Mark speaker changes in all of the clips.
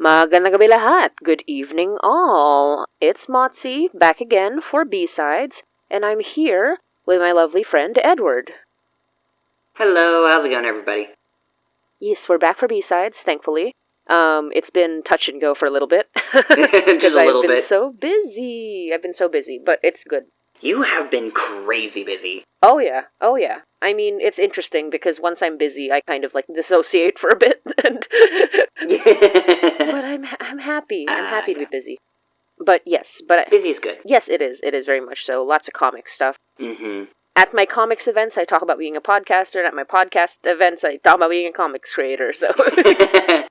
Speaker 1: Magandang gabi lahat. Good evening all. It's Motzie, back again for B-Sides, and I'm here with my lovely friend Edward.
Speaker 2: Hello, how's it going, everybody?
Speaker 1: Yes, we're back for B-Sides, thankfully. It's been touch and go for a little bit.
Speaker 2: Just a little bit.
Speaker 1: I've been so busy, but it's good.
Speaker 2: You have been crazy busy.
Speaker 1: Oh yeah. I mean, it's interesting because once I'm busy, I kind of like dissociate for a bit, and but I'm happy. I'm happy to be busy. But yes,
Speaker 2: busy is good.
Speaker 1: Yes, it is. It is very much so. Lots of comic stuff.
Speaker 2: Mm-hmm.
Speaker 1: At my comics events, I talk about being a podcaster, and at my podcast events, I talk about being a comics creator, so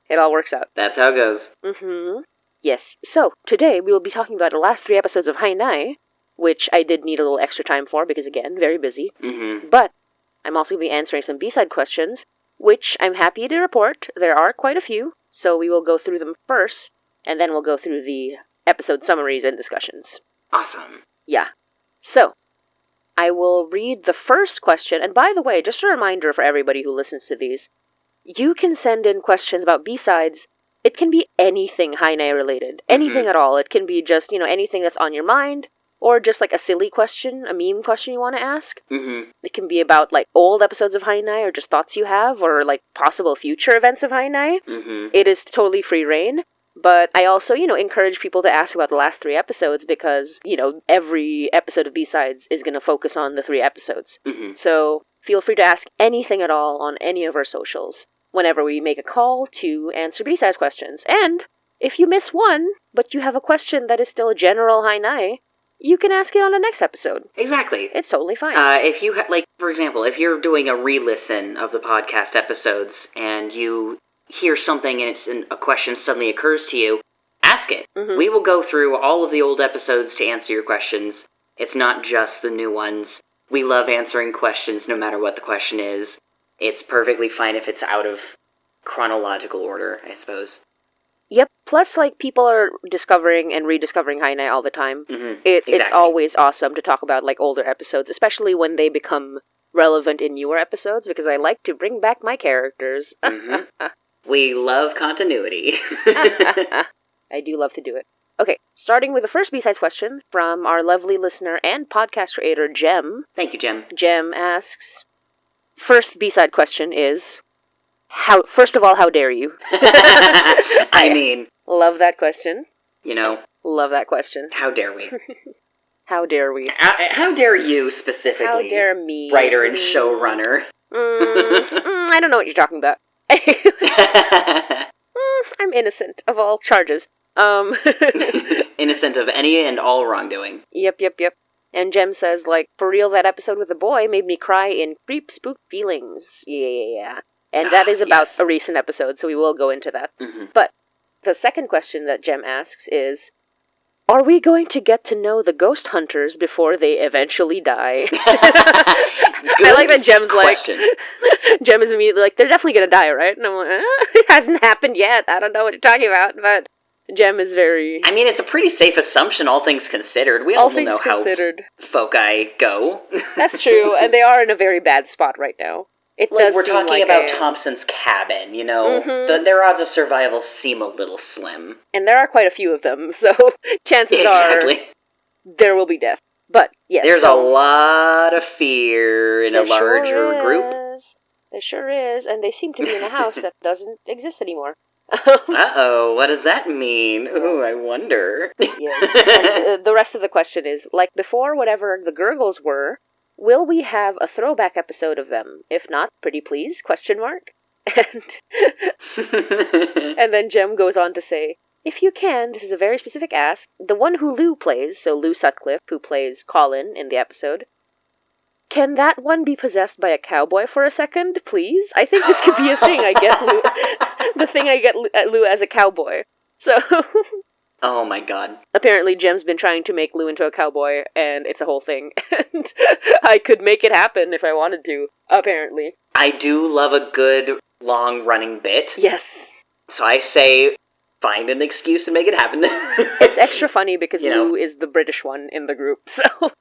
Speaker 1: it all works out.
Speaker 2: That's how it goes.
Speaker 1: Mm-hmm. Yes. So, today we will be talking about the last 3 episodes of Hainai, which I did need a little extra time for, because again, very busy.
Speaker 2: Mm-hmm.
Speaker 1: But I'm also going to be answering some B-side questions, which I'm happy to report there are quite a few, so we will go through them first, and then we'll go through the episode summaries and discussions.
Speaker 2: Awesome.
Speaker 1: Yeah. So, I will read the first question, and by the way, just a reminder for everybody who listens to these, you can send in questions about B-sides. It can be anything Hainai related, anything at all. It can be just, anything that's on your mind, or just like a silly question, a meme question you want to ask.
Speaker 2: Mm-hmm.
Speaker 1: It can be about like old episodes of Hainai, or just thoughts you have, or like possible future events of Hainai.
Speaker 2: Mm-hmm.
Speaker 1: It is totally free reign. But I also, encourage people to ask about the last 3 episodes because, every episode of B-Sides is going to focus on the 3 episodes.
Speaker 2: Mm-hmm.
Speaker 1: So feel free to ask anything at all on any of our socials whenever we make a call to answer B-Sides questions. And if you miss one, but you have a question that is still a general Hainai, you can ask it on the next episode.
Speaker 2: Exactly.
Speaker 1: It's totally fine.
Speaker 2: If you, for example, if you're doing a re-listen of the podcast episodes and you hear something and a question suddenly occurs to you, ask it.
Speaker 1: Mm-hmm.
Speaker 2: We will go through all of the old episodes to answer your questions. It's not just the new ones. We love answering questions no matter what the question is. It's perfectly fine if it's out of chronological order, I suppose.
Speaker 1: Yep, plus, people are discovering and rediscovering Hainai all the time.
Speaker 2: Mm-hmm.
Speaker 1: It's always awesome to talk about, older episodes, especially when they become relevant in newer episodes, because I like to bring back my characters.
Speaker 2: Mm-hmm. We love continuity.
Speaker 1: I do love to do it. Okay, starting with the first B-Sides question from our lovely listener and podcast creator, Jem.
Speaker 2: Thank you, Jem.
Speaker 1: Jem asks, first B-Side question is, first of all, how dare you?
Speaker 2: I mean...
Speaker 1: Love that question.
Speaker 2: Love
Speaker 1: that question.
Speaker 2: How dare we?
Speaker 1: How dare we?
Speaker 2: How dare you, specifically?
Speaker 1: How dare me?
Speaker 2: Writer and showrunner.
Speaker 1: I don't know what you're talking about. I'm innocent of all charges.
Speaker 2: Innocent of any and all wrongdoing.
Speaker 1: Yep. And Jem says, for real, that episode with the boy made me cry in creep spook feelings. Yeah. And that is about a recent episode, so we will go into that.
Speaker 2: Mm-hmm.
Speaker 1: But the second question that Jem asks is, are we going to get to know the ghost hunters before they eventually die? I like that Jem's
Speaker 2: question.
Speaker 1: Jem is immediately they're definitely going to die, right? And I'm like, it hasn't happened yet. I don't know what you're talking about, but Jem is very...
Speaker 2: I mean, it's a pretty safe assumption, all things considered. We all know how foci go.
Speaker 1: That's true, and they are in a very bad spot right now.
Speaker 2: We're talking about Thompson's cabin,
Speaker 1: Mm-hmm.
Speaker 2: Their odds of survival seem a little slim.
Speaker 1: And there are quite a few of them, so chances are there will be death. But, yes.
Speaker 2: There's a lot of fear in a larger group.
Speaker 1: There sure is, and they seem to be in a house that doesn't exist anymore.
Speaker 2: Uh-oh, what does that mean? Ooh, I wonder.
Speaker 1: And the rest of the question is, before whatever the gurgles were, will we have a throwback episode of them? If not, pretty please, ? And then Jem goes on to say, if you can, this is a very specific ask, the one who Lou plays, so Lou Sutcliffe, who plays Colin in the episode, can that one be possessed by a cowboy for a second, please? I think this could be a thing. I get Lou, the thing I get Lou as a cowboy. So...
Speaker 2: Oh my god.
Speaker 1: Apparently Jem's been trying to make Lou into a cowboy, and it's a whole thing. And I could make it happen if I wanted to, apparently.
Speaker 2: I do love a good, long-running bit.
Speaker 1: Yes.
Speaker 2: So I say, find an excuse to make it happen.
Speaker 1: It's extra funny because Lou is the British one in the group, so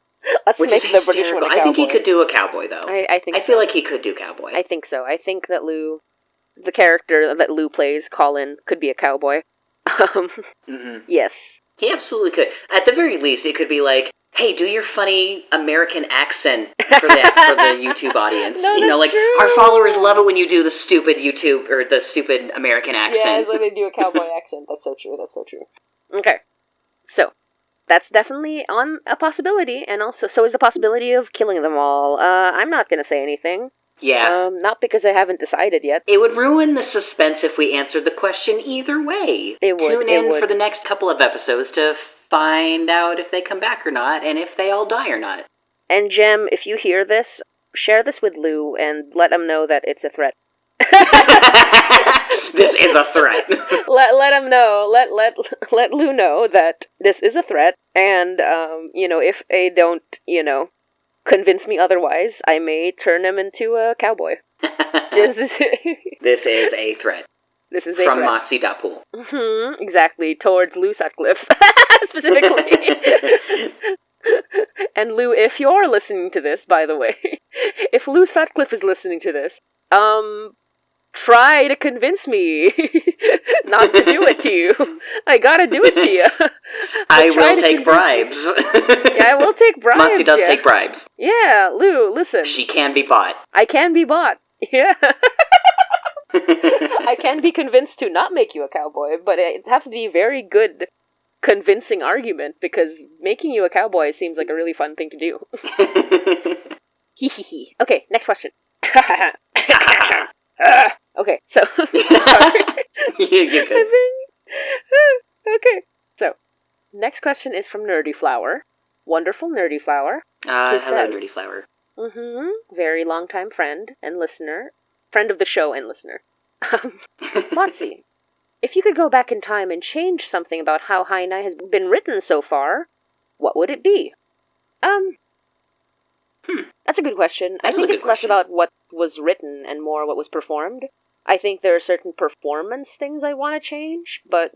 Speaker 1: let's make the British one a cowboy.
Speaker 2: I think he could do a cowboy, though.
Speaker 1: I
Speaker 2: feel like he could do cowboy.
Speaker 1: I think so. I think that the character that Lou plays, Colin, could be a cowboy. Yes.
Speaker 2: He absolutely could. At the very least, it could be like, hey, do your funny American accent for the YouTube audience.
Speaker 1: No,
Speaker 2: you know, like,
Speaker 1: true.
Speaker 2: our followers love it when you do the stupid YouTube, or the stupid American accent.
Speaker 1: Yeah, it's like they do a cowboy accent. That's so true, that's so true. Okay. So, that's definitely on a possibility, and also, so is the possibility of killing them all. I'm not gonna say anything.
Speaker 2: Yeah.
Speaker 1: Not because I haven't decided yet.
Speaker 2: It would ruin the suspense if we answered the question either way.
Speaker 1: It would.
Speaker 2: Tune in for the next couple of episodes to find out if they come back or not, and if they all die or not.
Speaker 1: And Jem, if you hear this, share this with Lou and let him know that it's a threat.
Speaker 2: This is a threat.
Speaker 1: let him know. Let Lou know that this is a threat, and if they don't, convince me otherwise, I may turn him into a cowboy.
Speaker 2: This is a threat.
Speaker 1: This is a
Speaker 2: from
Speaker 1: threat.
Speaker 2: Motzie Datuin.
Speaker 1: Exactly, towards Lou Sutcliffe, specifically. And Lou, if you're listening to this, by the way, if Lou Sutcliffe is listening to this, try to convince me not to do it to you. I gotta do it to you.
Speaker 2: I will take bribes.
Speaker 1: Yeah, I will take bribes.
Speaker 2: Motzie does take bribes.
Speaker 1: Yeah, Lou, listen.
Speaker 2: She can be bought.
Speaker 1: I can be bought. Yeah. I can be convinced to not make you a cowboy, but it has to be a very good, convincing argument, because making you a cowboy seems like a really fun thing to do. Hee hee hee. Okay, next question. Okay, so...
Speaker 2: You're good.
Speaker 1: Okay, so, next question is from Nerdy Flower. Wonderful Nerdy Flower.
Speaker 2: Hello, Nerdy Flower.
Speaker 1: Very long-time friend and listener. Friend of the show and listener. Motzie, if you could go back in time and change something about how Hainai has been written so far, what would it be? That's a good question. I think it's less about what was written and more what was performed. I think there are certain performance things I want to change, but,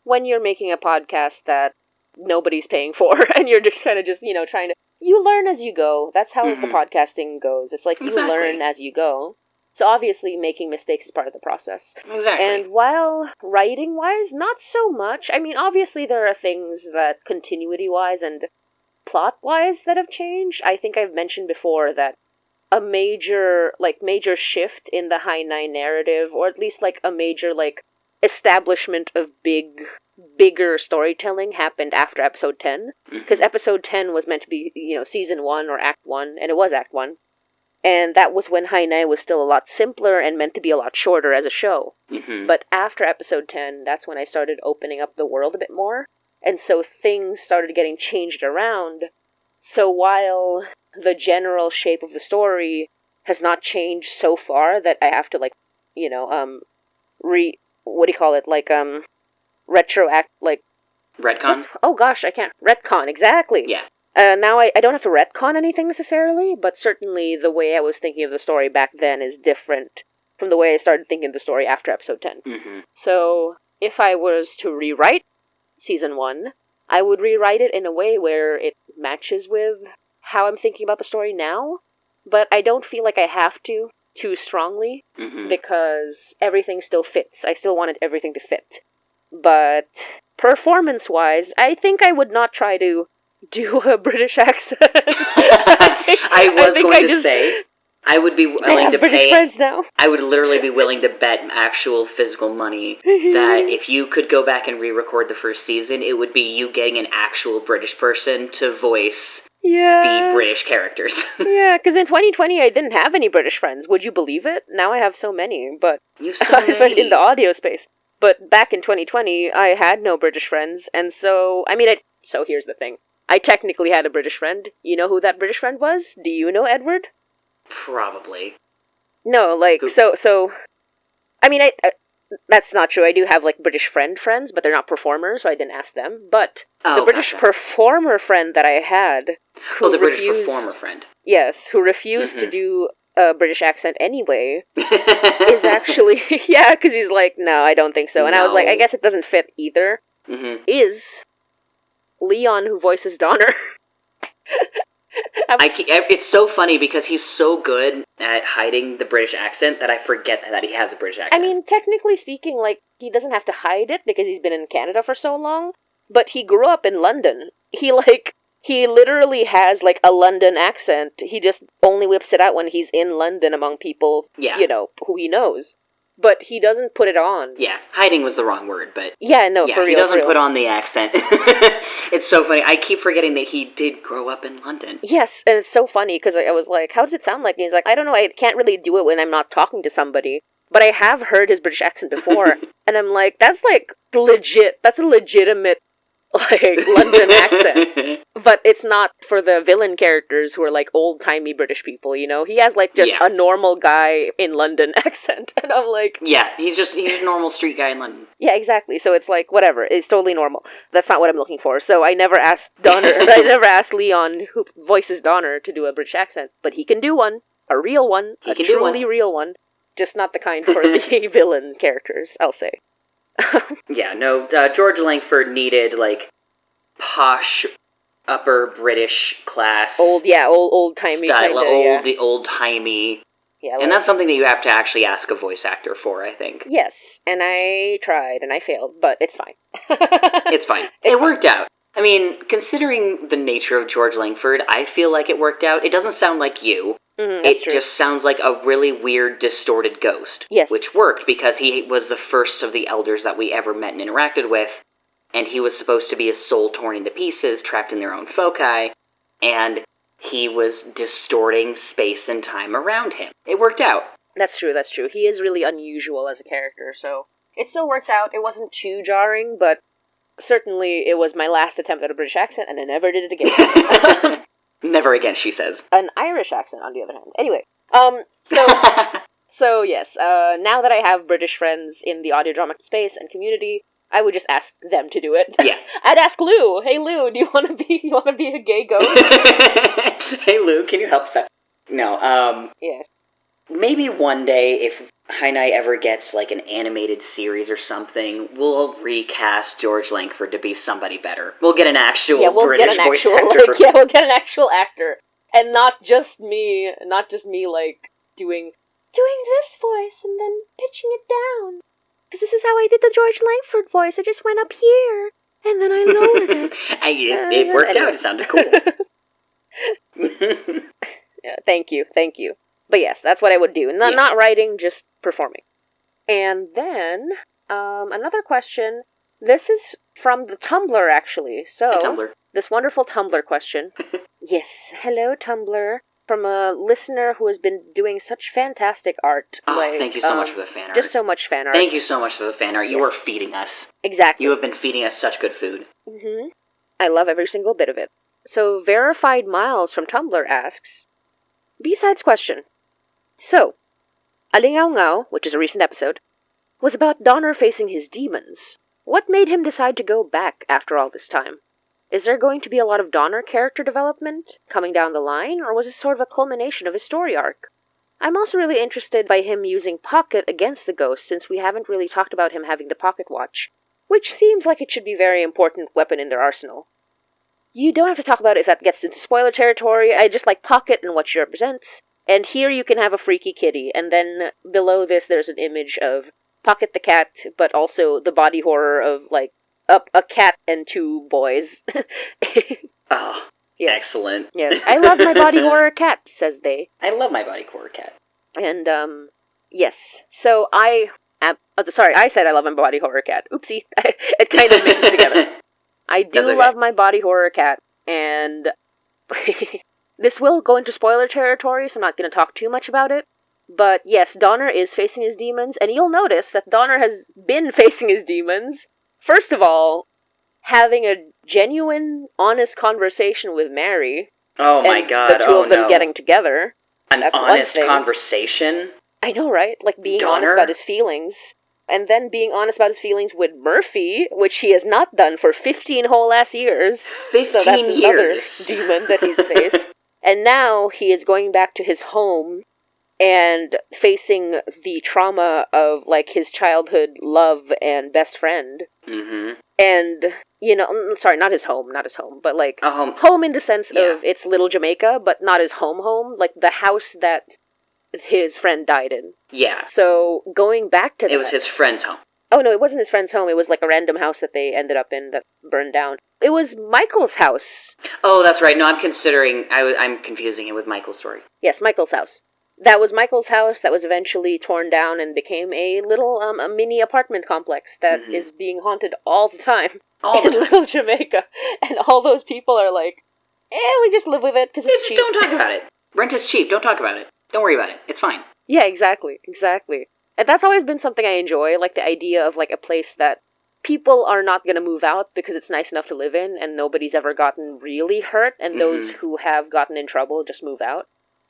Speaker 1: when you're making a podcast that nobody's paying for, and you're just kind of trying to... You learn as you go. That's how the podcasting goes. It's like you learn as you go. So obviously making mistakes is part of the process.
Speaker 2: Exactly.
Speaker 1: And while writing-wise, not so much. I mean, obviously there are things that continuity-wise and plot-wise that have changed. I think I've mentioned before that a major shift in the Hainai narrative, or at least a major establishment of bigger storytelling happened after episode 10. Because episode 10 was meant to be, season 1 or act 1, and it was act 1. And that was when Hainai was still a lot simpler and meant to be a lot shorter as a show. But after episode 10, that's when I started opening up the world a bit more. And so things started getting changed around. So while the general shape of the story has not changed so far that I have to,
Speaker 2: retcon?
Speaker 1: Oh gosh, I can't. Retcon, exactly.
Speaker 2: Yeah.
Speaker 1: Now I don't have to retcon anything necessarily, but certainly the way I was thinking of the story back then is different from the way I started thinking of the story after episode 10. So, if I was to rewrite season 1, I would rewrite it in a way where it matches with how I'm thinking about the story now, but I don't feel like I have to too strongly, because everything still fits. I still wanted everything to fit. But, performance-wise, I think I would not try to do a British accent. I
Speaker 2: would be willing to
Speaker 1: British
Speaker 2: pay...
Speaker 1: friends now.
Speaker 2: I would literally be willing to bet actual physical money that if you could go back and re-record the first season, it would be you getting an actual British person to voice the British characters.
Speaker 1: Yeah, because in 2020 I didn't have any British friends. Would you believe it? Now I have so many, but...
Speaker 2: You have so many.
Speaker 1: In the audio space. But back in 2020, I had no British friends, and so... So here's the thing. I technically had a British friend. You know who that British friend was? Do you know Edward?
Speaker 2: Probably.
Speaker 1: No, that's not true. I do have, British friends, but they're not performers, so I didn't ask them. But the British performer friend that I had...
Speaker 2: the British performer friend.
Speaker 1: Yes, who refused to do a British accent anyway, is actually... Yeah, because he's like, no, I don't think so. And I was like, I guess it doesn't fit either. Is... Leon, who voices Donner.
Speaker 2: It's so funny because he's so good at hiding the British accent that I forget that he has a British accent.
Speaker 1: I mean, technically speaking, like, he doesn't have to hide it because he's been in Canada for so long, but he grew up in London. He literally has, like, a London accent. He just only whips it out when he's in London among people, who he knows. But he doesn't put it on.
Speaker 2: Yeah, hiding was the wrong word, but...
Speaker 1: Yeah, no, for real.
Speaker 2: He doesn't put on the accent. It's so funny. I keep forgetting that he did grow up in London.
Speaker 1: Yes, and it's so funny, because I was like, how does it sound like? And he's like, I don't know, I can't really do it when I'm not talking to somebody. But I have heard his British accent before, and I'm like, that's, like, legit. That's a legitimate, like, London accent. But it's not for the villain characters who are, like, old-timey British people, you know? He has, like, just a normal guy in London accent. And I'm like...
Speaker 2: Yeah, he's a normal street guy in London.
Speaker 1: Yeah, exactly. So it's like, whatever. It's totally normal. That's not what I'm looking for. So I never asked Leon, who voices Donner, to do a British accent. But he can do one. A real one. A truly real one. Just not the kind for the villain characters, I'll say.
Speaker 2: Yeah, no, George Langford needed, like, posh... upper British class,
Speaker 1: old-timey
Speaker 2: style, old-timey,
Speaker 1: yeah,
Speaker 2: and that's something that you have to actually ask a voice actor for, I think.
Speaker 1: Yes, and I tried and I failed, but it's fine.
Speaker 2: It's fine. It worked out. I mean, considering the nature of George Langford, I feel like it worked out. It doesn't sound like you. It just sounds like a really weird, distorted ghost.
Speaker 1: Yes,
Speaker 2: which worked because he was the first of the elders that we ever met and interacted with. And he was supposed to be a soul torn into pieces, trapped in their own foci, and he was distorting space and time around him. It worked out.
Speaker 1: That's true. He is really unusual as a character, so it still works out. It wasn't too jarring, but certainly it was my last attempt at a British accent, and I never did it again.
Speaker 2: Never again, she says.
Speaker 1: An Irish accent, on the other hand. Anyway, so yes, now that I have British friends in the audio drama space and community, I would just ask them to do it.
Speaker 2: Yeah.
Speaker 1: I'd ask Lou, hey Lou, do you want to be a gay ghost?
Speaker 2: Hey Lou, can you help us out? No,
Speaker 1: yeah.
Speaker 2: Maybe one day, if Hainai ever gets, like, an animated series or something, we'll recast George Langford to be somebody better. We'll get an actual British voice actor.
Speaker 1: We'll get an actual actor. And not just me, like, doing this voice and then pitching it down. Because this is how I did the George Langford voice. I just went up here, and then I lowered it.
Speaker 2: It worked out. It sounded cool.
Speaker 1: Yeah, thank you. But yes, that's what I would do. Not writing, just performing. And then, another question. This is from the Tumblr, actually. So,
Speaker 2: hey, Tumblr.
Speaker 1: This wonderful Tumblr question. Yes, hello, Tumblr. From a listener who has been doing such fantastic art.
Speaker 2: Thank you so much for the fan art.
Speaker 1: Just so much fan art.
Speaker 2: Thank you so much for the fan art. You are feeding us.
Speaker 1: Exactly.
Speaker 2: You have been feeding us such good food.
Speaker 1: Mm-hmm. I love every single bit of it. So, Verified Miles from Tumblr asks, B-sides question. So, Alingawngaw, which is a recent episode, was about Donner facing his demons. What made him decide to go back after all this time? Is there going to be a lot of Donner character development coming down the line, or was it sort of a culmination of his story arc? I'm also really interested by him using Pocket against the Ghost, since we haven't really talked about him having the Pocket Watch, which seems like it should be a very important weapon in their arsenal. You don't have to talk about it if that gets into spoiler territory. I just like Pocket and what she represents, and here you can have a freaky kitty, and then below this there's an image of Pocket the cat, but also the body horror of, like, a cat and two boys.
Speaker 2: Oh, yeah. Excellent.
Speaker 1: Yes, I love my body horror cat, says they.
Speaker 2: I love my body horror cat.
Speaker 1: And, yes. So I said I love my body horror cat. Oopsie. It kind of mixes together. I do love my body horror cat, and this will go into spoiler territory, so I'm not going to talk too much about it. But yes, Donner is facing his demons, and you'll notice that Donner has been facing his demons. First of all, having a genuine, honest conversation with Mary.
Speaker 2: Oh my god,
Speaker 1: the two of them getting together.
Speaker 2: An honest conversation?
Speaker 1: I know, right? Like, being honest about his feelings. And then being honest about his feelings with Murphy, which he has not done for 15 whole ass years.
Speaker 2: 15
Speaker 1: so that's
Speaker 2: years.
Speaker 1: Another demon that he's faced. And now he is going back to his home and facing the trauma of, like, his childhood love and best friend.
Speaker 2: Mm-hmm.
Speaker 1: And sorry, not his home, but like
Speaker 2: A home.
Speaker 1: home in the sense
Speaker 2: Yeah.
Speaker 1: of it's Little Jamaica, but not his home, like the house that his friend died in.
Speaker 2: Yeah.
Speaker 1: So going back to that,
Speaker 2: It was his friend's home.
Speaker 1: Oh no, it wasn't his friend's home. It was like a random house that they ended up in that burned down. It was Michael's house.
Speaker 2: Oh, that's right. No, I'm confusing it with Michael's story.
Speaker 1: Yes, Michael's house. That was Michael's house that was eventually torn down and became a little a mini apartment complex that is being haunted all the time in Little Jamaica. And all those people are like, we just live with it because it's cheap.
Speaker 2: Just don't talk about it. Rent is cheap. Don't talk about it. Don't worry about it. It's fine.
Speaker 1: Yeah, exactly. And that's always been something I enjoy, like the idea of like a place that people are not going to move out because it's nice enough to live in and nobody's ever gotten really hurt, and those who have gotten in trouble just move out.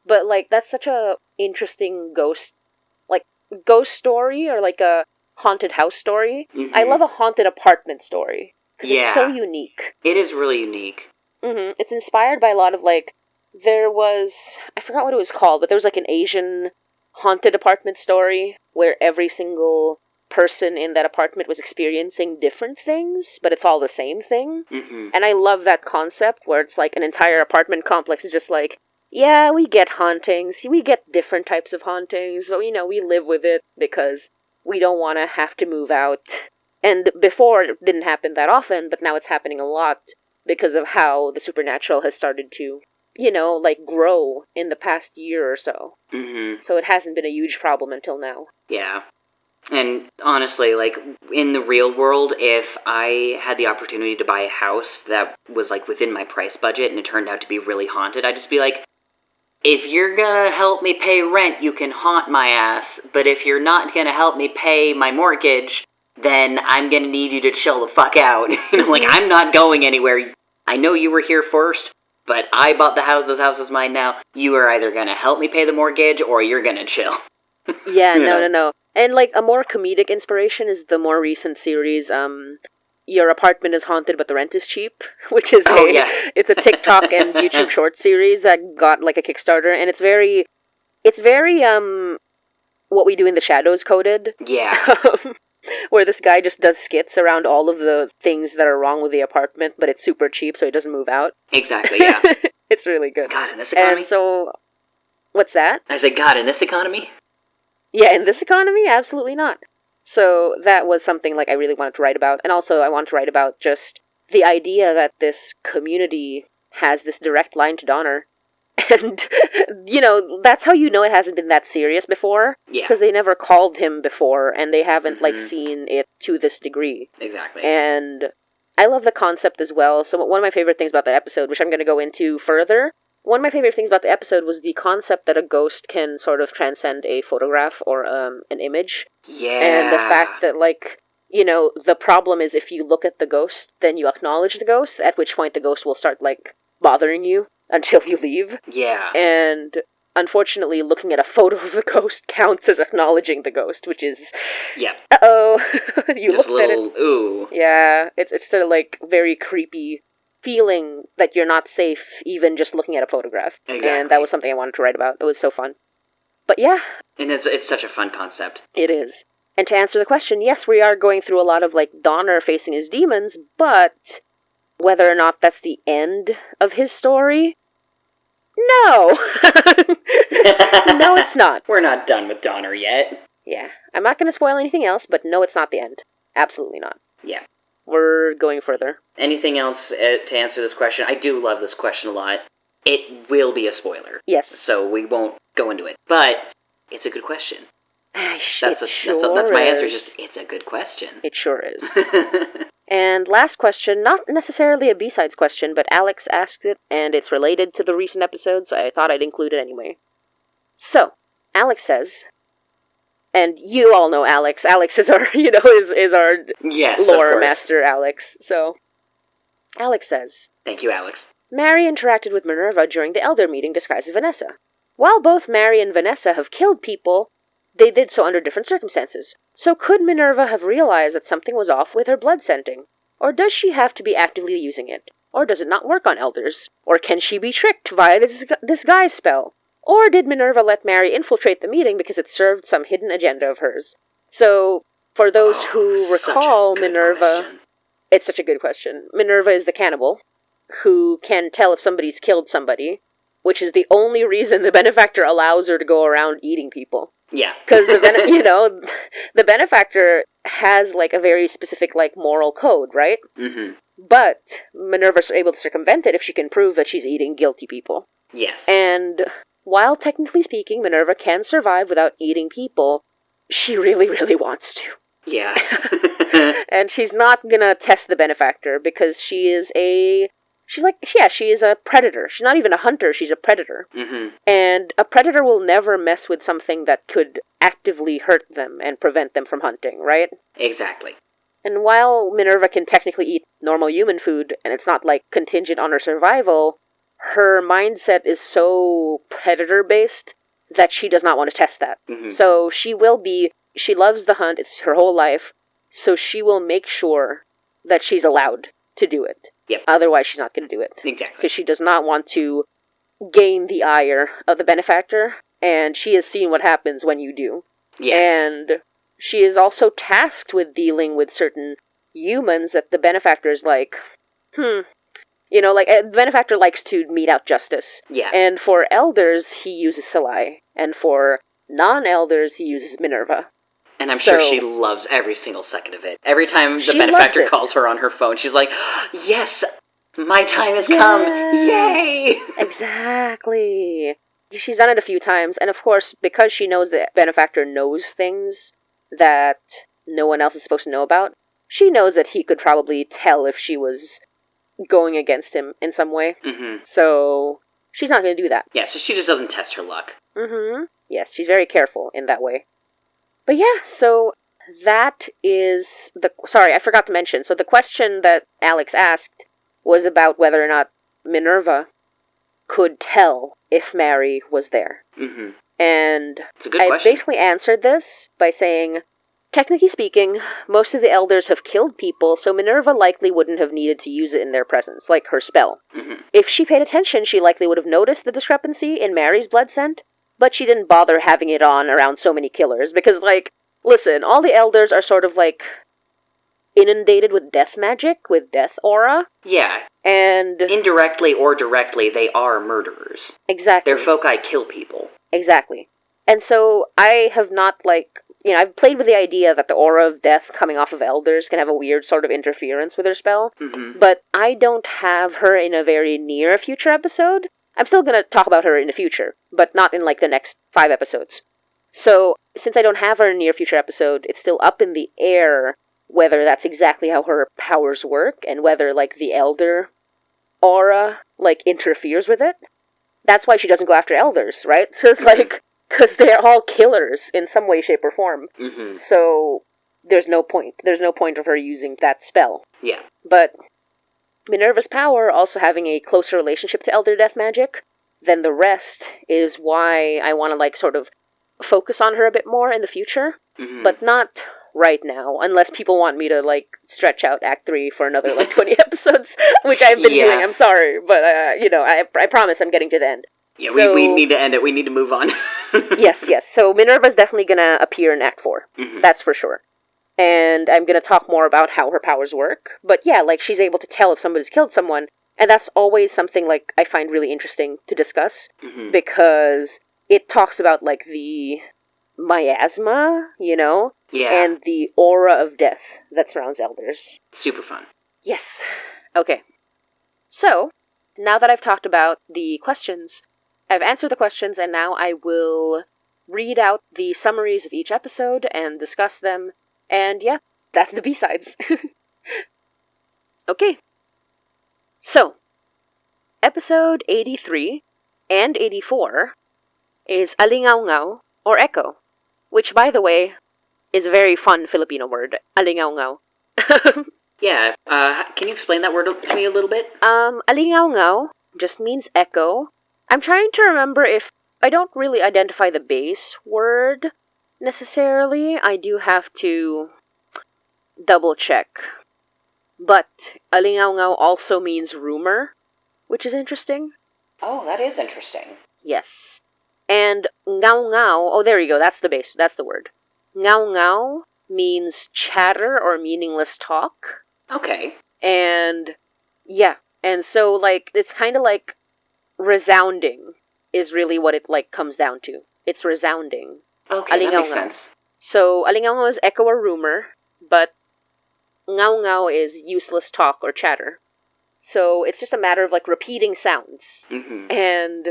Speaker 1: But like that's such a interesting ghost story, or like a haunted house story. I love a haunted apartment story because it's so unique.
Speaker 2: It is really unique.
Speaker 1: It's inspired by a lot of like, I forgot what it was called, but there was like an Asian haunted apartment story where every single person in that apartment was experiencing different things, but it's all the same thing. And I love that concept where it's like an entire apartment complex is just like, yeah, we get hauntings, we get different types of hauntings, but we live with it because we don't want to have to move out. And before it didn't happen that often, but now it's happening a lot because of how the supernatural has started to like grow in the past year or so. So it hasn't been a huge problem until now.
Speaker 2: Yeah. And honestly, like, in the real world, if I had the opportunity to buy a house that was, like, within my price budget and it turned out to be really haunted, I'd just be like, if you're gonna help me pay rent, you can haunt my ass, but if you're not gonna help me pay my mortgage, then I'm gonna need you to chill the fuck out. Like, I'm not going anywhere. I know you were here first, but I bought the house, this house is mine now. You are either gonna help me pay the mortgage, or you're gonna chill.
Speaker 1: Yeah, no. And, like, a more comedic inspiration is the more recent series, Your Apartment is Haunted, but the Rent is Cheap, which is it's a TikTok and YouTube short series that got, like, a Kickstarter, and it's very, What We Do in the Shadows coded.
Speaker 2: Yeah.
Speaker 1: Where this guy just does skits around all of the things that are wrong with the apartment, but it's super cheap, so he doesn't move out.
Speaker 2: Exactly, yeah.
Speaker 1: It's really good.
Speaker 2: God, in this economy?
Speaker 1: And so, what's that?
Speaker 2: I said, God, in this economy?
Speaker 1: Yeah, in this economy, absolutely not. So that was something like I really wanted to write about. And also I wanted to write about just the idea that this community has this direct line to Donner. And, that's how you know it hasn't been that serious before.
Speaker 2: Yeah.
Speaker 1: Because they never called him before, and they haven't, seen it to this degree.
Speaker 2: Exactly.
Speaker 1: And I love the concept as well. So one of my favorite things about that episode, which I'm going to go into further, one of my favorite things about the episode was the concept that a ghost can sort of transcend a photograph or an image.
Speaker 2: Yeah.
Speaker 1: And the fact that, the problem is if you look at the ghost, then you acknowledge the ghost, at which point the ghost will start, bothering you until you leave.
Speaker 2: Yeah.
Speaker 1: And unfortunately, looking at a photo of the ghost counts as acknowledging the ghost, which is...
Speaker 2: Yeah.
Speaker 1: Uh-oh. You
Speaker 2: just
Speaker 1: looked at it.
Speaker 2: Ooh.
Speaker 1: Yeah. It's sort of, very creepy feeling that you're not safe even just looking at a photograph.
Speaker 2: Exactly.
Speaker 1: And that was something I wanted to write about. It was so fun. But yeah.
Speaker 2: And it's such a fun concept.
Speaker 1: It is. And to answer the question, yes, we are going through a lot of, Donner facing his demons, but whether or not that's the end of his story, no. No, it's not.
Speaker 2: We're not done with Donner yet.
Speaker 1: Yeah. I'm not going to spoil anything else, but no, it's not the end. Absolutely not.
Speaker 2: Yeah.
Speaker 1: We're going further.
Speaker 2: Anything else to answer this question? I do love this question a lot. It will be a spoiler.
Speaker 1: Yes.
Speaker 2: So we won't go into it. But it's a good question. That's my answer. Just, it's a good question.
Speaker 1: It sure is. And last question, not necessarily a B-sides question, but Alex asked it, and it's related to the recent episode, so I thought I'd include it anyway. So, Alex says, and you all know Alex. Alex is our, is our lore master, Alex. So, Alex says,
Speaker 2: thank you, Alex.
Speaker 1: Mary interacted with Minerva during the Elder meeting disguised as Vanessa. While both Mary and Vanessa have killed people, they did so under different circumstances. So could Minerva have realized that something was off with her blood scenting? Or does she have to be actively using it? Or does it not work on elders? Or can she be tricked via this disguise spell? Or did Minerva let Mary infiltrate the meeting because it served some hidden agenda of hers? So, for those who recall Minerva... It's such a good question. Minerva is the cannibal who can tell if somebody's killed somebody, which is the only reason the benefactor allows her to go around eating people.
Speaker 2: Yeah.
Speaker 1: Because the benefactor has, like, a very specific, like, moral code, right?
Speaker 2: Mm-hmm.
Speaker 1: But Minerva's able to circumvent it if she can prove that she's eating guilty people.
Speaker 2: Yes.
Speaker 1: And while technically speaking, Minerva can survive without eating people, she really, really wants to.
Speaker 2: Yeah.
Speaker 1: And she's not gonna test the benefactor because she is a predator. She's not even a hunter, she's a predator.
Speaker 2: Mm-hmm.
Speaker 1: And a predator will never mess with something that could actively hurt them and prevent them from hunting, right?
Speaker 2: Exactly.
Speaker 1: And while Minerva can technically eat normal human food, and it's not, like, contingent on her survival, her mindset is so predator-based that she does not want to test that.
Speaker 2: Mm-hmm.
Speaker 1: So she loves the hunt, it's her whole life, so she will make sure that she's allowed to do it.
Speaker 2: Yep.
Speaker 1: Otherwise, she's not going to do it.
Speaker 2: Exactly.
Speaker 1: Because she does not want to gain the ire of the benefactor, and she has seen what happens when you do.
Speaker 2: Yes.
Speaker 1: And she is also tasked with dealing with certain humans that the benefactor is like, the benefactor likes to mete out justice.
Speaker 2: Yeah.
Speaker 1: And for elders, he uses Salai. And for non-elders, he uses Minerva.
Speaker 2: And I'm sure she loves every single second of it. Every time the benefactor calls her on her phone, she's like, yes, my time has come. Yay!
Speaker 1: Exactly. She's done it a few times. And of course, because she knows the benefactor knows things that no one else is supposed to know about, she knows that he could probably tell if she was going against him in some way.
Speaker 2: Mm-hmm.
Speaker 1: So she's not going to do that.
Speaker 2: Yeah, so she just doesn't test her luck.
Speaker 1: Mm-hmm. Yes, she's very careful in that way. But yeah, so that is sorry, I forgot to mention. So the question that Alex asked was about whether or not Minerva could tell if Mary was there.
Speaker 2: Mm-hmm.
Speaker 1: And
Speaker 2: it's a good question.
Speaker 1: Basically answered this by saying, technically speaking, most of the elders have killed people, so Minerva likely wouldn't have needed to use it in their presence, like her spell.
Speaker 2: Mm-hmm.
Speaker 1: If she paid attention, she likely would have noticed the discrepancy in Mary's blood scent, but she didn't bother having it on around so many killers, because, like, listen, all the elders are sort of, like, inundated with death magic, with death aura.
Speaker 2: Yeah.
Speaker 1: And
Speaker 2: indirectly or directly, they are murderers.
Speaker 1: Exactly.
Speaker 2: Their foci kill people.
Speaker 1: Exactly. And so I have not, I've played with the idea that the aura of death coming off of elders can have a weird sort of interference with her spell, but I don't have her in a very near future episode. I'm still going to talk about her in the future, but not in, the next 5 episodes. So, since I don't have her in a near future episode, it's still up in the air whether that's exactly how her powers work, and whether, the elder aura, interferes with it. That's why she doesn't go after elders, right? So it's because they're all killers in some way, shape, or form.
Speaker 2: Mm-hmm.
Speaker 1: So there's no point. There's no point of her using that spell.
Speaker 2: Yeah.
Speaker 1: But Minerva's power also having a closer relationship to elder death magic than the rest is why I want to, sort of focus on her a bit more in the future. Mm-hmm. But not right now, unless people want me to, stretch out Act 3 for another, 20 episodes, which I've been doing. I'm sorry, but, I promise I'm getting to the end.
Speaker 2: Yeah, we need to end it. We need to move on.
Speaker 1: Yes. So Minerva's definitely going to appear in Act 4. Mm-hmm. That's for sure. And I'm going to talk more about how her powers work. But yeah, she's able to tell if somebody's killed someone. And that's always something, I find really interesting to discuss. Mm-hmm. Because it talks about, the miasma, Yeah. And the aura of death that surrounds elders.
Speaker 2: Super fun.
Speaker 1: Yes. Okay. So, now that I've talked about the questions, I've answered the questions, and now I will read out the summaries of each episode and discuss them. And yeah, that's the B-sides. Okay. So, episode 83 and 84 is Alingawngaw, or Echo, which, by the way, is a very fun Filipino word, Alingawngaw.
Speaker 2: Yeah, can you explain that word to me a little bit?
Speaker 1: Alingawngaw just means echo. I'm trying to remember if I don't really identify the base word necessarily. I do have to double check. But Alingawngaw also means rumor, which is interesting.
Speaker 2: Oh, that is interesting.
Speaker 1: Yes. And ngaw-ngaw, oh, there you go, that's the base, that's the word. Ngaw-ngaw means chatter or meaningless talk.
Speaker 2: Okay.
Speaker 1: And, yeah. And so, like, it's kind of like resounding is really what it, like, comes down to. It's resounding.
Speaker 2: Okay, that makes sense.
Speaker 1: So, Alingawngaw is echo or rumor, but ngao ngao is useless talk or chatter. So, it's just a matter of, like, repeating sounds.
Speaker 2: Mm-hmm.
Speaker 1: And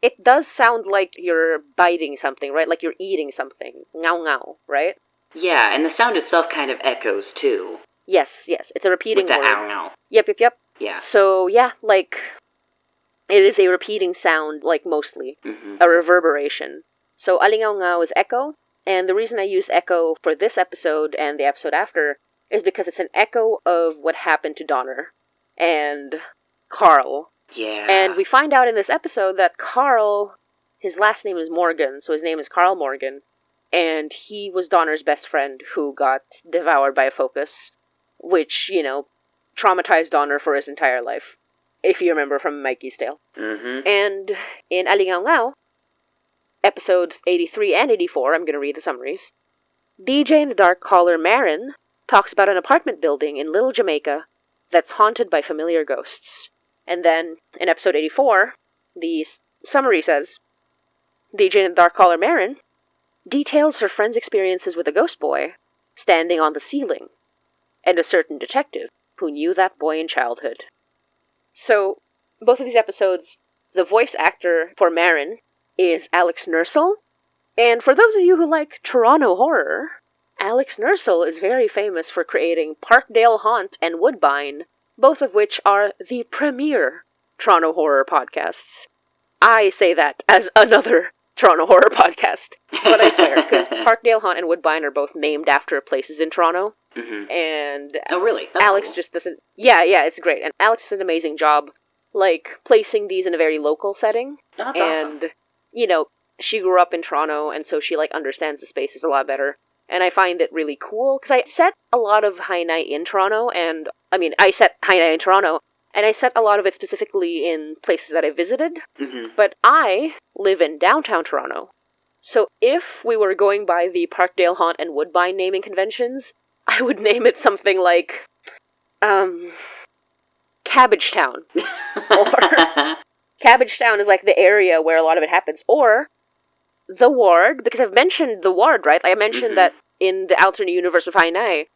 Speaker 1: it does sound like you're biting something, right? Like you're eating something. Ngao ngao, right?
Speaker 2: Yeah, and the sound itself kind of echoes, too.
Speaker 1: Yes. It's a repeating
Speaker 2: with the
Speaker 1: word.
Speaker 2: ow-ow.
Speaker 1: Yep.
Speaker 2: Yeah.
Speaker 1: So, yeah, like, it is a repeating sound, like, mostly.
Speaker 2: Mm-hmm.
Speaker 1: A reverberation. So, Alingawngaw is echo, and the reason I use echo for this episode and the episode after is because it's an echo of what happened to Donner and Carl.
Speaker 2: Yeah.
Speaker 1: And we find out in this episode that Carl, his last name is Morgan, so his name is Carl Morgan, and he was Donner's best friend who got devoured by a focus, which, you know, traumatized Donner for his entire life, if you remember from Mikey's Tale.
Speaker 2: Mm-hmm.
Speaker 1: And in Alingawngaw, episodes 83 and 84, I'm going to read the summaries, DJ and the Dark Caller Marin talks about an apartment building in Little Jamaica that's haunted by familiar ghosts. And then, in episode 84, the summary says, DJ and the Dark Caller Marin details her friend's experiences with a ghost boy standing on the ceiling, and a certain detective who knew that boy in childhood. So, both of these episodes, the voice actor for Marin is Alex Nursel, and for those of you who like Toronto horror, Alex Nursel is very famous for creating Parkdale Haunt and Woodbine, both of which are the premier Toronto horror podcasts. I say that as another Toronto horror podcast, but I swear, because Parkdale Haunt and Woodbine are both named after places in Toronto,
Speaker 2: Mm-hmm.
Speaker 1: and
Speaker 2: Oh, really? That's
Speaker 1: Alex
Speaker 2: cool.
Speaker 1: just doesn't... Yeah, it's great, and Alex does an amazing job, like, placing these in a very local setting,
Speaker 2: Oh, that's
Speaker 1: and,
Speaker 2: awesome.
Speaker 1: you know, she grew up in Toronto, and so she, like, understands the spaces a lot better. And I find it really cool, because I set a lot of Hainai in Toronto, and, I set Hainai in Toronto, and I set a lot of it specifically in places that I visited,
Speaker 2: Mm-hmm.
Speaker 1: but I live in downtown Toronto. So if we were going by the Parkdale Haunt and Woodbine naming conventions, I would name it something like, Cabbagetown. Or Cabbagetown is like the area where a lot of it happens, or the Ward, because I've mentioned the Ward, right? Like I mentioned
Speaker 2: Mm-hmm.
Speaker 1: that in the alternate universe of Hainai,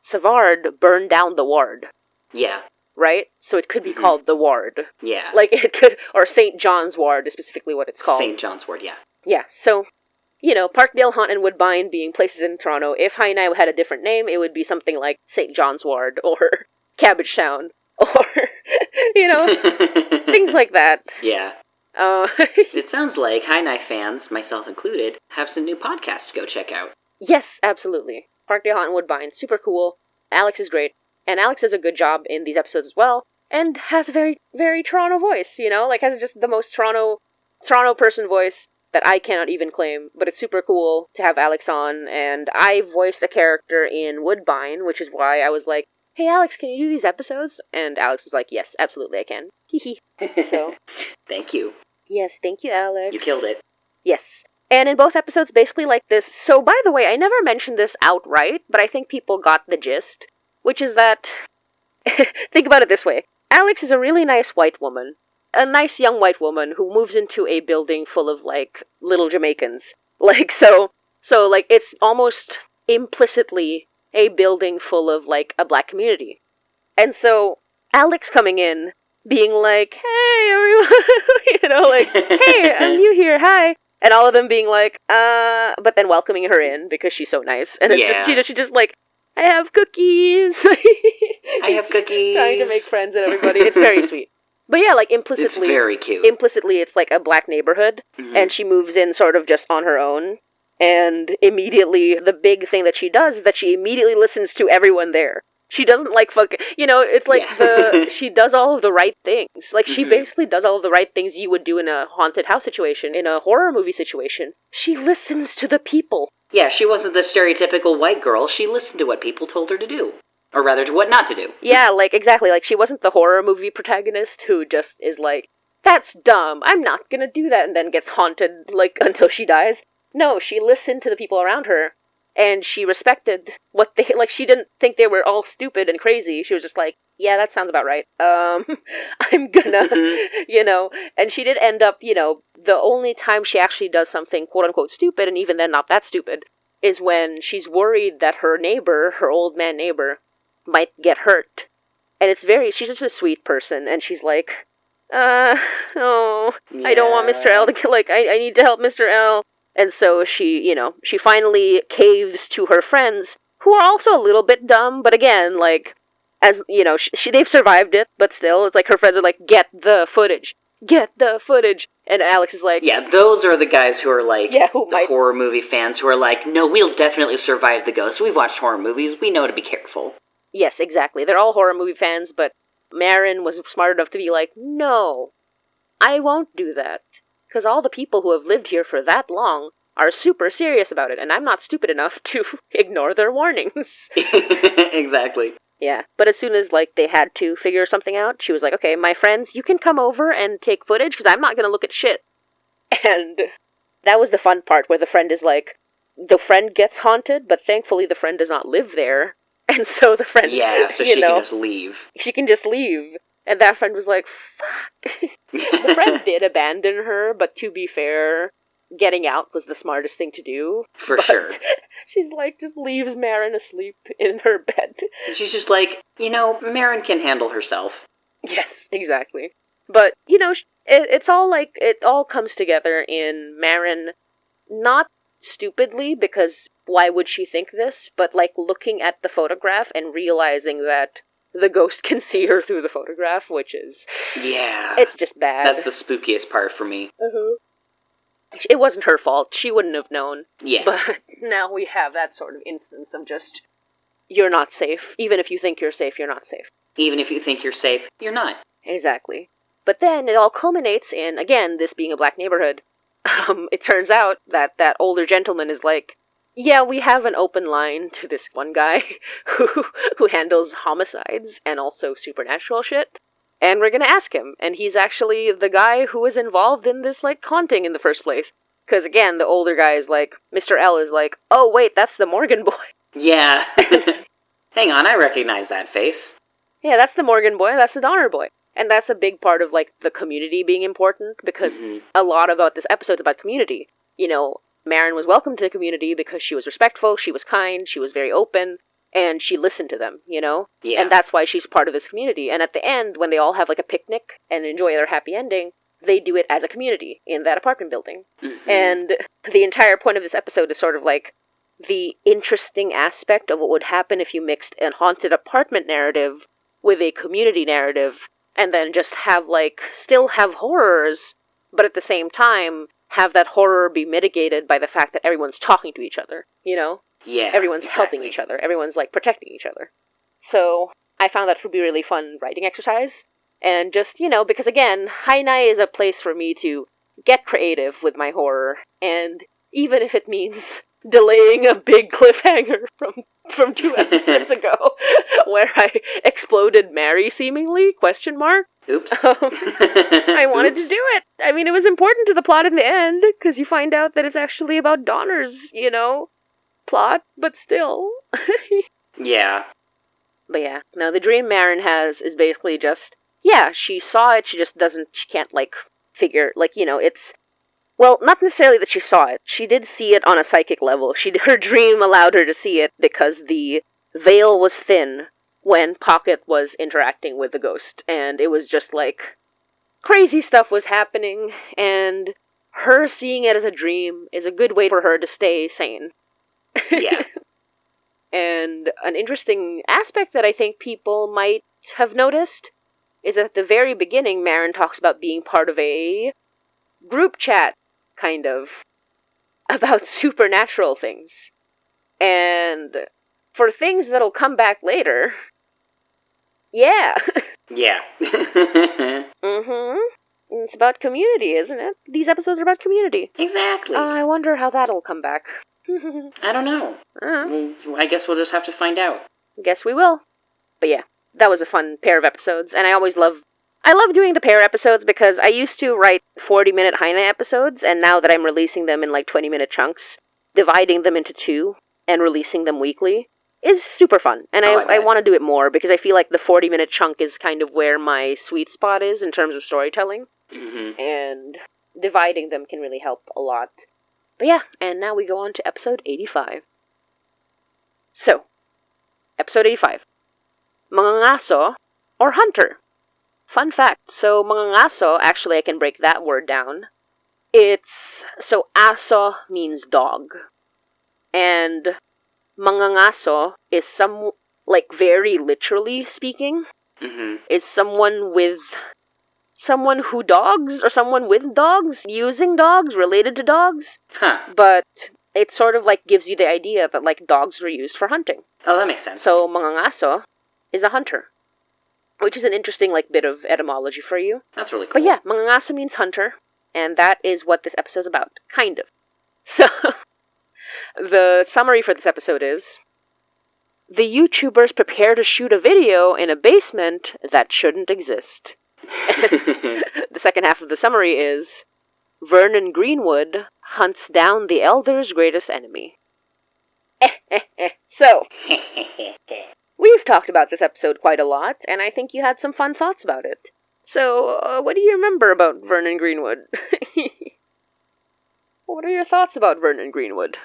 Speaker 1: Savard burned down the Ward,
Speaker 2: Yeah.
Speaker 1: right? So it could be
Speaker 2: Mhm.
Speaker 1: called the Ward.
Speaker 2: Yeah.
Speaker 1: Like it could, or St. John's Ward is specifically what it's called.
Speaker 2: St. John's Ward, yeah.
Speaker 1: Yeah, so, you know, Parkdale Haunt and Woodbine being places in Toronto, if Hainai had a different name, it would be something like St. John's Ward, or Cabbagetown, or, you know, things like that.
Speaker 2: Yeah.
Speaker 1: Uh,
Speaker 2: It sounds like Hainai fans, myself included, have some new podcasts to go check out.
Speaker 1: yes, absolutely. Parkdale Haunt and Woodbine, super cool. Alex is great, and Alex does a good job in these episodes as well, and has a very, very Toronto voice, you know, like has just the most Toronto person voice that I cannot even claim, but it's super cool to have Alex on, and I voiced a character in Woodbine, which is why I was like, hey Alex, can you do these episodes? And Alex was like, yes, absolutely I can. Hee So,
Speaker 2: Thank you.
Speaker 1: yes, thank you Alex.
Speaker 2: You killed it.
Speaker 1: Yes. And in both episodes, basically like this. So, by the way, I never mentioned this outright, but I think people got the gist, which is that, think about it this way. Alex is a really nice white woman. A nice young white woman who moves into a building full of, like, little Jamaicans. Like, so, like, it's almost implicitly a building full of, like, a black community. And so, Alex coming in, being like, hey, everyone, you know, like, hey, I'm new here, hi. And all of them being like, but then welcoming her in because she's so nice. And it's just, she's just like, I have cookies.
Speaker 2: I have cookies.
Speaker 1: Trying to make friends and everybody. It's very sweet. But yeah, like implicitly.
Speaker 2: It's very cute.
Speaker 1: Implicitly, it's like a black neighborhood.
Speaker 2: Mm-hmm.
Speaker 1: And she moves in sort of just on her own. And immediately, the big thing that she does is that she immediately listens to everyone there. She doesn't like you know, it's like she does all of the right things. Like, she basically does all of the right things you would do in a haunted house situation, in a horror movie situation. She listens to the people.
Speaker 2: Yeah, she wasn't the stereotypical white girl. She listened to what people told her to do. Or rather, to what not to do.
Speaker 1: Yeah, like, exactly. Like, she wasn't the horror movie protagonist who just is like, that's dumb, I'm not gonna do that, and then gets haunted, like, until she dies. No, she listened to the people around her, And she respected what they, like, she didn't think they were all stupid and crazy. She was just like, yeah, that sounds about right. I'm gonna, and she did end up, the only time she actually does something quote-unquote stupid, and even then not that stupid, is when she's worried that her neighbor, her old man neighbor, might get hurt. And she's just a sweet person, and she's like, I don't want Mr. L to, I need to help Mr. L. And so she finally caves to her friends, who are also a little bit dumb, but again, they've survived it, but still, it's like her friends are like, get the footage. And Alex is like...
Speaker 2: Yeah, those are the guys who are
Speaker 1: the
Speaker 2: horror movie fans who are like, no, we'll definitely survive the ghost. We've watched horror movies. We know to be careful.
Speaker 1: Yes, exactly. They're all horror movie fans, but Marin was smart enough to be like, no, I won't do that. Because all the people who have lived here for that long are super serious about it, and I'm not stupid enough to ignore their warnings.
Speaker 2: Exactly.
Speaker 1: Yeah, but as soon as, they had to figure something out, she was like, okay, my friends, you can come over and take footage, because I'm not going to look at shit. And that was the fun part, where the friend is like, the friend gets haunted, but thankfully the friend does not live there. And so the friend,
Speaker 2: yeah, so she can just leave.
Speaker 1: She can just leave. And that friend was like, fuck. The friend did abandon her, but to be fair, getting out was the smartest thing to do.
Speaker 2: For sure.
Speaker 1: She's like, just leaves Marin asleep in her bed.
Speaker 2: And she's just like, Marin can handle herself.
Speaker 1: Yes, exactly. But, it's all it all comes together in Marin, not stupidly, because why would she think this, but looking at the photograph and realizing that the ghost can see her through the photograph, which is...
Speaker 2: Yeah.
Speaker 1: It's just bad.
Speaker 2: That's the spookiest part for me.
Speaker 1: Uh-huh. It wasn't her fault. She wouldn't have known.
Speaker 2: Yeah.
Speaker 1: But now we have that sort of instance of just, you're not safe. Even if you think you're safe, you're not safe.
Speaker 2: Even if you think you're safe, you're not.
Speaker 1: Exactly. But then it all culminates in, again, this being a black neighborhood. It turns out that older gentleman is like, yeah, we have an open line to this one guy who handles homicides and also supernatural shit, and we're gonna ask him. And he's actually the guy who was involved in this, haunting in the first place. Because, again, the older guy is like, Mr. L is like, oh, wait, that's the Morgan boy.
Speaker 2: Yeah. Hang on, I recognize that face.
Speaker 1: Yeah, that's the Morgan boy, that's the Donner boy. And that's a big part of, the community being important, because a lot about this episode's about community. Marin was welcomed to the community because she was respectful, she was kind, she was very open, and she listened to them,
Speaker 2: Yeah.
Speaker 1: And that's why she's part of this community. And at the end, when they all have, a picnic and enjoy their happy ending, they do it as a community in that apartment building.
Speaker 2: Mm-hmm.
Speaker 1: And the entire point of this episode is sort of the interesting aspect of what would happen if you mixed a haunted apartment narrative with a community narrative, and then just have, still have horrors, but at the same time, have that horror be mitigated by the fact that everyone's talking to each other,
Speaker 2: Yeah,
Speaker 1: everyone's
Speaker 2: exactly.
Speaker 1: helping each other, everyone's, protecting each other. So, I found that to be a really fun writing exercise, and just, because again, Hainai is a place for me to get creative with my horror, and even if it means delaying a big cliffhanger from 2 episodes ago, where I exploded Mary, seemingly, ?
Speaker 2: Oops.
Speaker 1: I wanted to do it. I mean, it was important to the plot in the end, because you find out that it's actually about Donner's, plot, but still.
Speaker 2: Yeah.
Speaker 1: But yeah, no, the dream Marin has is basically just, yeah, she saw it, she can't, figure, it's, well, not necessarily that she saw it. She did see it on a psychic level. Her dream allowed her to see it because the veil was thin when Pocket was interacting with the ghost, and it was just crazy stuff was happening, and her seeing it as a dream is a good way for her to stay sane.
Speaker 2: Yeah.
Speaker 1: And an interesting aspect that I think people might have noticed is that at the very beginning, Marin talks about being part of a group chat, kind of, about supernatural things. And for things that'll come back later, yeah.
Speaker 2: Yeah.
Speaker 1: Mm-hmm. It's about community, isn't it? These episodes are about community.
Speaker 2: Exactly.
Speaker 1: I wonder how that'll come back.
Speaker 2: I don't know. I guess we'll just have to find out.
Speaker 1: Guess we will. But yeah, that was a fun pair of episodes, and I love doing the pair episodes because I used to write 40-minute Hainai episodes, and now that I'm releasing them in 20-minute chunks, dividing them into 2 and releasing them weekly is super fun. And I want to do it more because I feel like the 40-minute chunk is kind of where my sweet spot is in terms of storytelling.
Speaker 2: Mm-hmm.
Speaker 1: And dividing them can really help a lot. But yeah, and now we go on to episode 85. So, episode 85. Mangangaso, or hunter. Fun fact, so mangangaso, actually I can break that word down. So aso means dog. And mangangaso is very literally speaking, is someone who dogs, or someone with dogs, using dogs, related to dogs.
Speaker 2: Huh.
Speaker 1: But it sort of gives you the idea that dogs were used for hunting.
Speaker 2: Oh, that makes sense.
Speaker 1: So mangangaso is a hunter, which is an interesting bit of etymology for you.
Speaker 2: That's really cool.
Speaker 1: But yeah, mangangaso means hunter, and that is what this episode's about, kind of. So, the summary for this episode is, the YouTubers prepare to shoot a video in a basement that shouldn't exist. The second half of the summary is, Vernon Greenwood hunts down the Elder's greatest enemy. So, we've talked about this episode quite a lot, and I think you had some fun thoughts about it. So, what do you remember about Vernon Greenwood? What are your thoughts about Vernon Greenwood?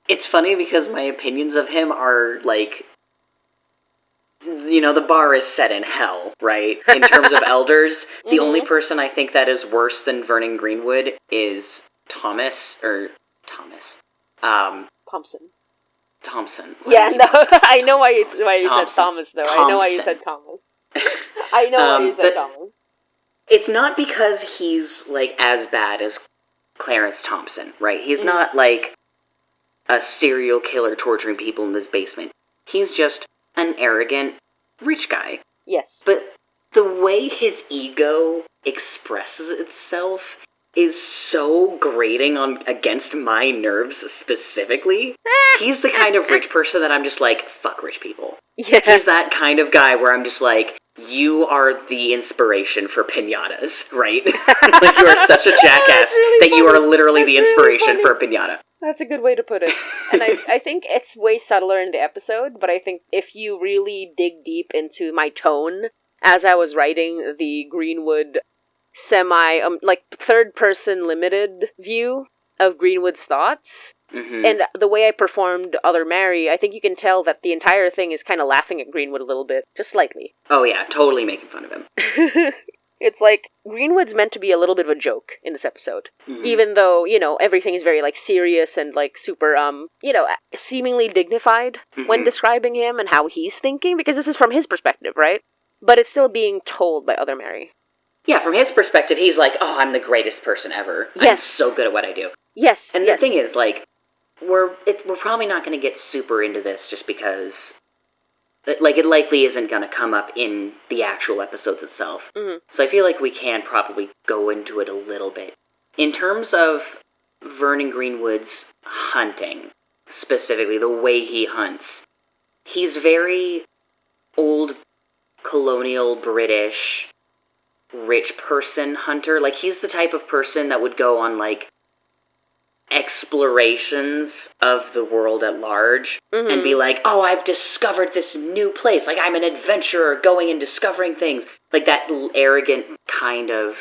Speaker 2: It's funny because my opinions of him are, the bar is set in hell, right? In terms of elders, the only person I think that is worse than Vernon Greenwood is Thompson. Thompson.
Speaker 1: Yeah, no, I know why you said Thomas, though. I know why you said Thomas. I know why you said Thomas.
Speaker 2: It's not because he's, as bad as Clarence Thompson, right? He's not, a serial killer torturing people in his basement. He's just an arrogant rich guy.
Speaker 1: Yes.
Speaker 2: But the way his ego expresses itself is so grating against my nerves specifically. He's the kind of rich person that I'm just fuck rich people.
Speaker 1: Yeah.
Speaker 2: He's that kind of guy where I'm just you are the inspiration for piñatas, right? You are such a jackass really that you are literally the inspiration for a piñata.
Speaker 1: That's a good way to put it. And I think it's way subtler in the episode, but I think if you really dig deep into my tone as I was writing the Greenwood third-person limited view of Greenwood's thoughts, and the way I performed Other Mary, I think you can tell that the entire thing is kind of laughing at Greenwood a little bit, just slightly.
Speaker 2: Oh yeah, totally making fun of him.
Speaker 1: It's Greenwood's meant to be a little bit of a joke in this episode. Even though, everything is very, serious and, super, seemingly dignified when describing him and how he's thinking, because this is from his perspective, right? But it's still being told by Other Mary.
Speaker 2: Yeah, from his perspective, he's oh, I'm the greatest person ever.
Speaker 1: Yes.
Speaker 2: I'm so good at what I do.
Speaker 1: Yes.
Speaker 2: And the thing is, we're probably not going to get super into this just because, it likely isn't going to come up in the actual episodes itself. So I feel like we can probably go into it a little bit. In terms of Vernon Greenwood's hunting, specifically the way he hunts, he's very old colonial British rich person hunter. He's the type of person that would go on explorations of the world at large and be oh, I've discovered this new place, I'm an adventurer going and discovering things, that arrogant kind of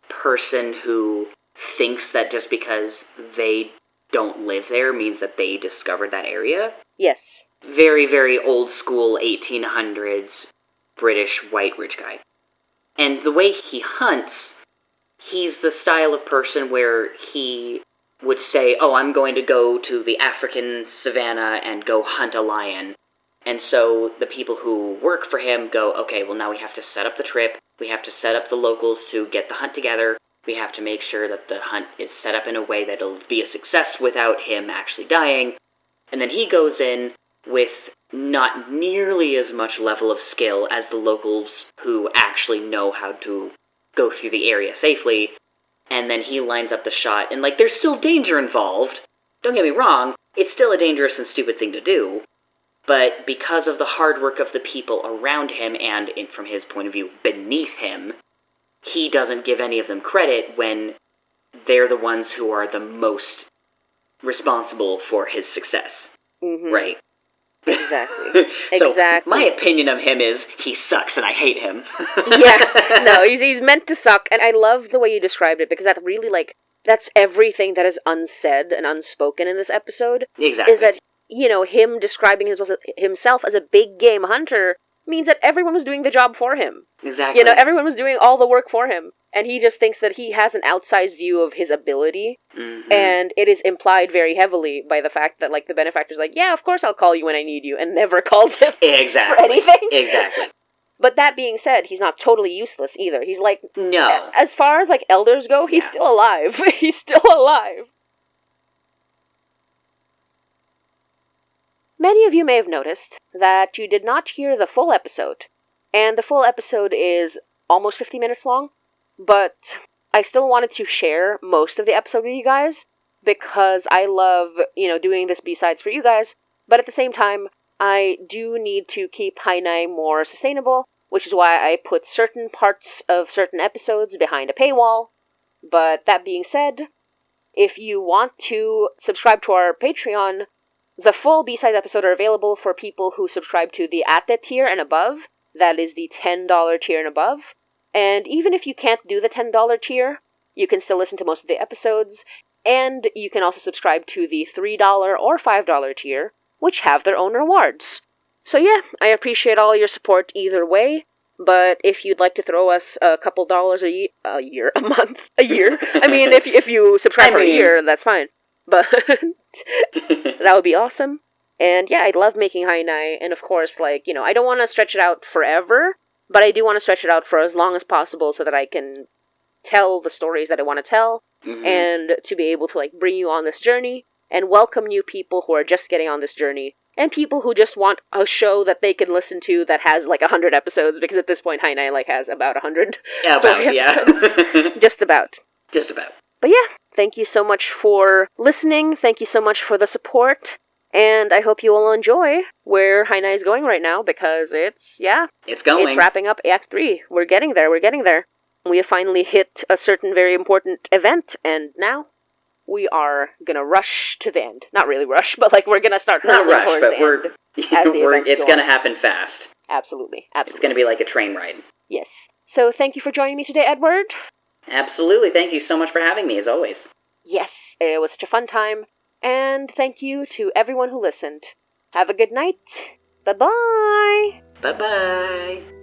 Speaker 2: person who thinks that just because they don't live there means that they discovered that area.
Speaker 1: Yes.
Speaker 2: Very, very old school 1800s British white rich guy. And the way he hunts, he's the style of person where he would say, oh, I'm going to go to the African savannah and go hunt a lion. And so the people who work for him go, okay, well now we have to set up the trip, we have to set up the locals to get the hunt together, we have to make sure that the hunt is set up in a way that it'll be a success without him actually dying. And then he goes in with not nearly as much level of skill as the locals who actually know how to go through the area safely, and then he lines up the shot, and there's still danger involved. Don't get me wrong, it's still a dangerous and stupid thing to do, but because of the hard work of the people around him and, from his point of view, beneath him, he doesn't give any of them credit when they're the ones who are the most responsible for his success.
Speaker 1: Mm-hmm.
Speaker 2: Right.
Speaker 1: Exactly.
Speaker 2: So,
Speaker 1: Exactly.
Speaker 2: my opinion of him is he sucks and I hate him.
Speaker 1: Yeah, no, he's meant to suck, and I love the way you described it, because that really, like, that's everything that is unsaid and unspoken in this episode.
Speaker 2: Exactly.
Speaker 1: Is that, him describing himself as a big game hunter means that everyone was doing the job for him.
Speaker 2: Exactly.
Speaker 1: Everyone was doing all the work for him, and he just thinks that he has an outsized view of his ability, and it is implied very heavily by the fact that, like, the benefactor's like, yeah, of course I'll call you when I need you, and never calls him
Speaker 2: Exactly.
Speaker 1: for anything.
Speaker 2: Exactly.
Speaker 1: But that being said, he's not totally useless either. He's like,
Speaker 2: no.
Speaker 1: As far as, like, elders go, he's still alive. He's still alive. Many of you may have noticed that you did not hear the full episode. And the full episode is almost 50 minutes long, but I still wanted to share most of the episode with you guys, because I love, doing this B-sides for you guys, but at the same time, I do need to keep Hainai more sustainable, which is why I put certain parts of certain episodes behind a paywall. But that being said, if you want to subscribe to our Patreon, the full B-sides episode are available for people who subscribe to the At That tier and above. That is the $10 tier and above. And even if you can't do the $10 tier, you can still listen to most of the episodes, and you can also subscribe to the $3 or $5 tier, which have their own rewards. So yeah, I appreciate all your support either way, but if you'd like to throw us a couple dollars a year, a month, a year, I mean, if you subscribe for a year, that's fine, but that would be awesome. And yeah, I love making Hainai, and of course, like, I don't want to stretch it out forever, but I do want to stretch it out for as long as possible so that I can tell the stories that I want to tell, and to be able to, like, bring you on this journey, and welcome new people who are just getting on this journey, and people who just want a show that they can listen to that has, like, 100 episodes, because at this point, Hainai, like, has about 100 episodes. Just about.
Speaker 2: Just about.
Speaker 1: But yeah, thank you so much for listening, thank you so much for the support, and I hope you all enjoy where Hainai is going right now, because it's going. It's wrapping up Act 3. We're getting there. We have finally hit a certain very important event, and now we are gonna rush to the end. Not really rush, but, like, we're gonna start hurtling towards the end.
Speaker 2: It's gonna happen fast.
Speaker 1: Absolutely.
Speaker 2: It's gonna be like a train ride.
Speaker 1: Yes. So thank you for joining me today, Edward.
Speaker 2: Absolutely. Thank you so much for having me, as always.
Speaker 1: Yes, it was such a fun time. And thank you to everyone who listened. Have a good night. Bye-bye.
Speaker 2: Bye-bye.